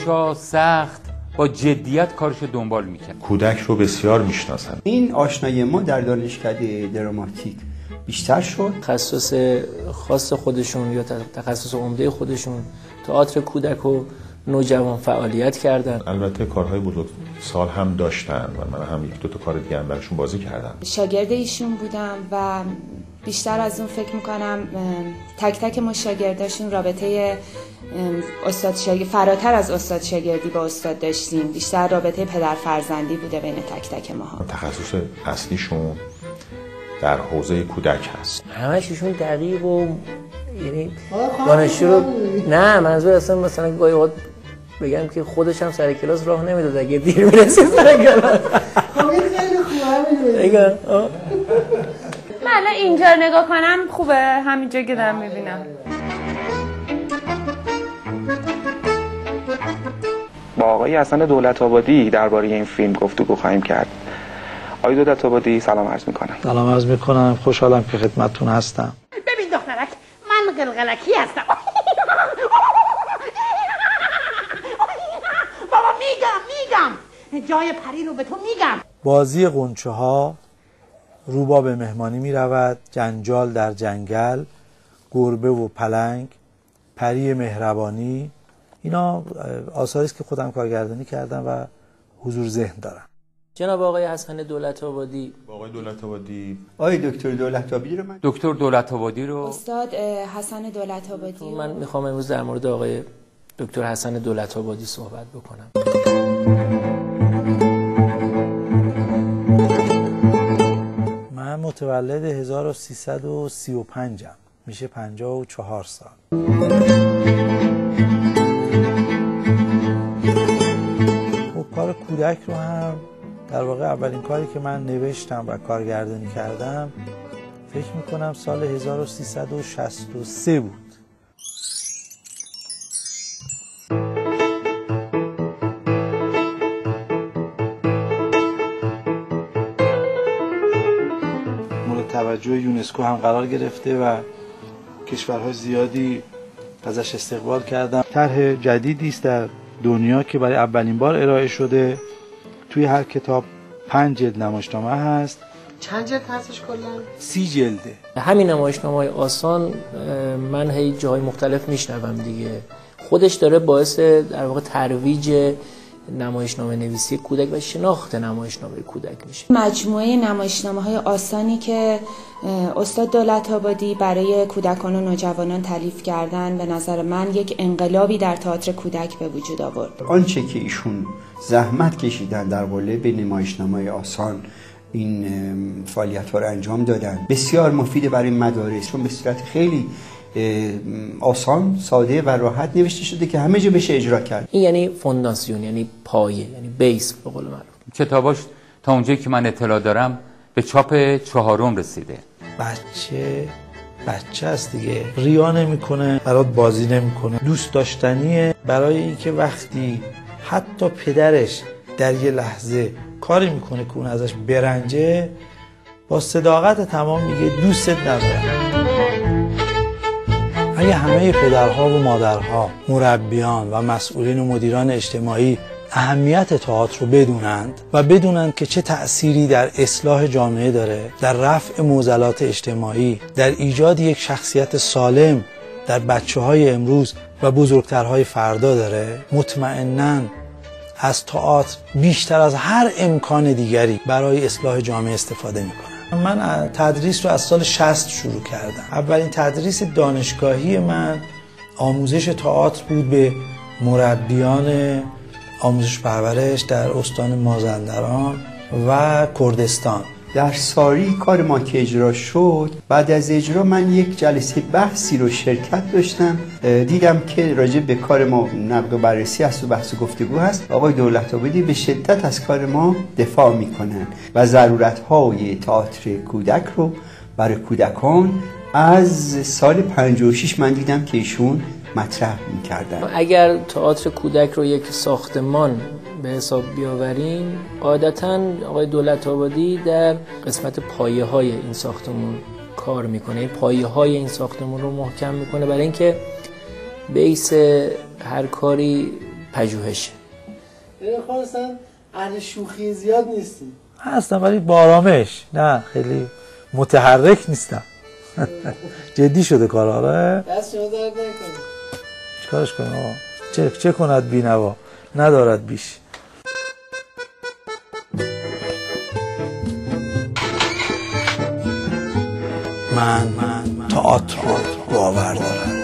تماشا سخت با جدیت کارشو دنبال میکنه. کودک رو بسیار میشناسن. این آشنایی ما در دانشکده دراماتیک بیشتر شد. تخصص خاص خودشون یا تخصص عمده خودشون تئاتر کودک و نوجوان فعالیت کردن. البته کارهای بزرگ سال هم داشتن و من هم یک دو تا کار دیگه هم براشون بازی کردم. شاگرد ایشون بودم و بیشتر از اون فکر میکنم تک تک ما شاگرداشون رابطه استاد شاگرد فراتر از استاد شاگردی با استاد داشتیم. بیشتر رابطه پدر فرزندی بوده بین تک تک ماها. تخصص اصلیشون در حوزه کودک هست. همشون دقیق و یعنی دانشجو رو نه منظور اصلا مثلا گاهی اوقات بگم که خودش هم سر کلاس راه نمیداد اگه دیر میرسید سر کلاس. خیلی خوبه. من الان اینجا نگاه کنم خوبه، همینجا که دارم میبینم. با آقای حسن دولت‌آبادی درباره این فیلم گفتگو خواهیم کرد. آقای دولت‌آبادی سلام عرض میکنم. سلام عرض میکنم، خوشحالم که خدمتتون هستم. ببین دخترک، من قلقلکی هستم. بابا میگم جای پری رو به تو میگم. بازی غنچه ها، روبا به مهمانی می رود، جنجال در جنگل، گربه و پلنگ، پری مهربانی، اینا آثاری است که خودم کارگردانی کردم و حضور ذهن دارم. جناب آقای حسن دولت‌آبادی. آقای دولت‌آبادی. آقای دکتر دولت‌آبادی رو من دکتر دولت‌آبادی رو استاد حسن دولت‌آبادی. من میخوام امروز در مورد آقای دکتر حسن دولت‌آبادی صحبت بکنم. من متولد 1335 میشه 54 سال. خب کار کودک رو هم در واقع اولین کاری که من نوشتم و کارگردانی کردم فکر میکنم سال 1363 بود. مورد توجه یونسکو هم قرار گرفته و کشورهای زیادی ازش استقبال کردن. طرح جدیدی است در دنیا که برای اولین بار ارائه شده. توی هر کتاب 5 جلد نمایشنامه هست. چند جلد هستش کلا؟ 30 جلده. همین نمایشنامه‌های آسان من هی جاهای مختلف میشنوم دیگه. خودش داره باعث در واقع ترویج نمایشنامه نویسی کودک و شناخت نمایشنامه کودک میشه. مجموعه نمایشنامه‌های آسانی که استاد دولت‌آبادی برای کودکان و نوجوانان تالیف کردن به نظر من یک انقلابی در تئاتر کودک به وجود آورد. آنچه که ایشون زحمت کشیدن در قالب نمایشنامه‌های آسان این فعالیت‌ها رو انجام دادن بسیار مفید برای مدارس، چون به صورت خیلی آسان، ساده و راحت نوشته شده که همه جا بشه اجرا کرد. این یعنی فونداسیون، یعنی پایه، یعنی بیس به قول معروف. کتاباش تا اونجایی که من اطلاع دارم به چاپ 4 رسیده. بچه است دیگه، ریا نمیکنه، برات بازی نمیکنه، دوست داشتنیه برای اینکه وقتی حتی پدرش در یه لحظه کاری میکنه که اون ازش برنجه با صداقت تمام میگه دوستت ندارم. اگه همه پدرها و مادرها، مربیان و مسئولین و مدیران اجتماعی اهمیت تئاتر رو بدونند و بدونند که چه تأثیری در اصلاح جامعه داره، در رفع معضلات اجتماعی، در ایجاد یک شخصیت سالم در بچه‌های امروز و بزرگترهای فردا داره، مطمئناً از تئاتر بیشتر از هر امکان دیگری برای اصلاح جامعه استفاده میکنه. من تدریس رو از سال 60 شروع کردم. اولین تدریس دانشگاهی من آموزش تئاتر بود به مربیان آموزش پرورش در استان مازندران و کردستان. در ساری کار ما که اجرا شد، بعد از اجرا من یک جلسه بحثی رو شرکت داشتم، دیدم که راجع به کار ما نقد و بررسی هست و بحث و گفتگو هست. آقای دولت‌آبادی به شدت از کار ما دفاع میکنن و ضرورت‌های تئاتر کودک رو برای کودکان از سال 56 من دیدم که ایشون مطرح میکردن. اگر تئاتر کودک رو یک ساختمان به حساب بیاوریم، عادتاً آقای دولت‌آبادی در قسمت پایه‌های این ساختمان کار میکنه. پایه‌های این ساختمان رو محکم میکنه برای اینکه بیس هر کاری پژوهشه. خواستن اهل شوخی زیاد نیستی؟ هستم ولی با آرامش، نه خیلی متحرک نیستم. جدی شده کار. آره دست شما درد نکنه. چیکارش کنیم آقا؟ چه کند بینوا ندارد بیش. من تئاتر باور دارم.